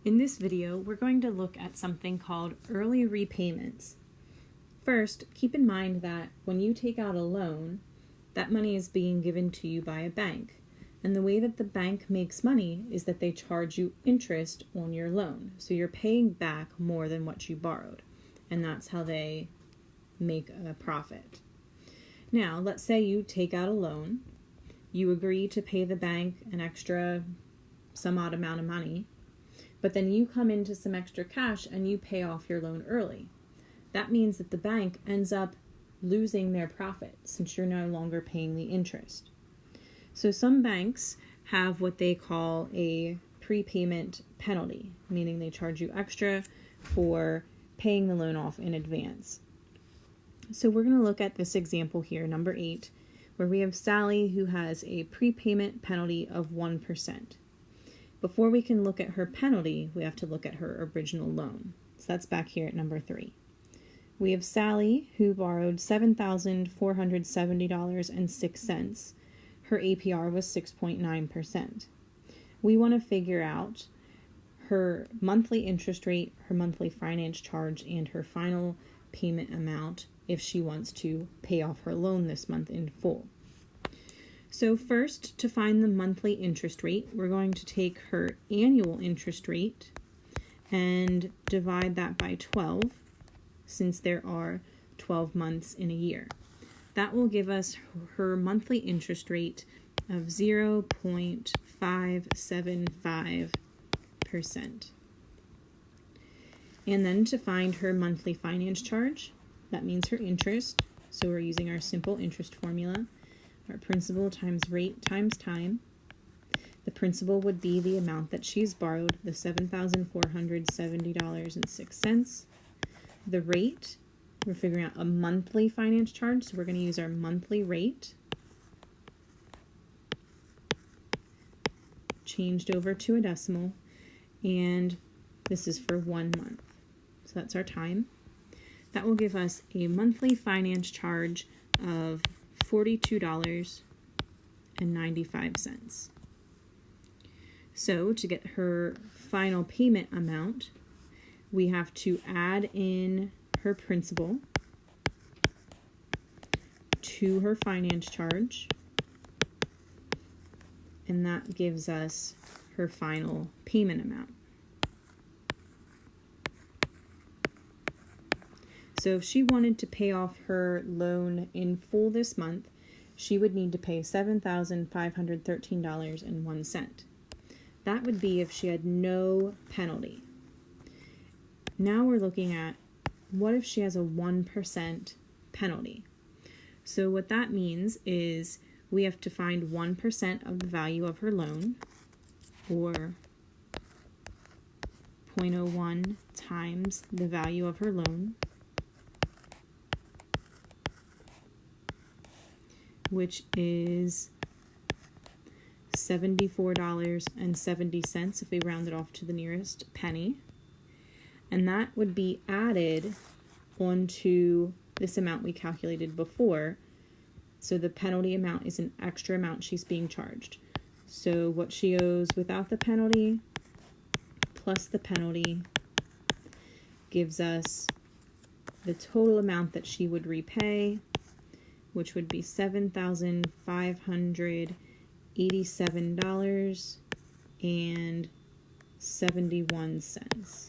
In this video, we're going to look at something called early repayments. First, keep in mind that when you take out a loan, that money is being given to you by a bank. And the way that the bank makes money is that they charge you interest on your loan. So you're paying back more than what you borrowed. And that's how they make a profit. Now, let's say you take out a loan. You agree to pay the bank an extra some odd amount of money. But then you come into some extra cash and you pay off your loan early. That means that the bank ends up losing their profit since you're no longer paying the interest. So some banks have what they call a prepayment penalty, meaning they charge you extra for paying the loan off in advance. So we're going to look at this example here, number 8, where we have Sally who has a prepayment penalty of 1%. Before we can look at her penalty, we have to look at her original loan. So that's back here at number 3. We have Sally who borrowed $7,470.06. Her APR was 6.9%. We want to figure out her monthly interest rate, her monthly finance charge, and her final payment amount if she wants to pay off her loan this month in full. So first, to find the monthly interest rate, we're going to take her annual interest rate and divide that by 12, since there are 12 months in a year. That will give us her monthly interest rate of 0.575%. And then to find her monthly finance charge, that means her interest. So we're using our simple interest formula. Our principal times rate times time. The principal would be the amount that she's borrowed, the $7,470.06. The rate, we're figuring out a monthly finance charge, so we're going to use our monthly rate. Changed over to a decimal, and this is for 1 month. So that's our time. That will give us a monthly finance charge of $42.95. So to get her final payment amount, we have to add in her principal to her finance charge, and that gives us her final payment amount. So if she wanted to pay off her loan in full this month, she would need to pay $7,513.01. That would be if she had no penalty. Now we're looking at what if she has a 1% penalty. So what that means is we have to find 1% of the value of her loan, or 0.01 times the value of her loan, which is $74.70 if we round it off to the nearest penny. And that would be added onto this amount we calculated before. So the penalty amount is an extra amount she's being charged. So what she owes without the penalty plus the penalty gives us the total amount that she would repay, which would be $7,587.71.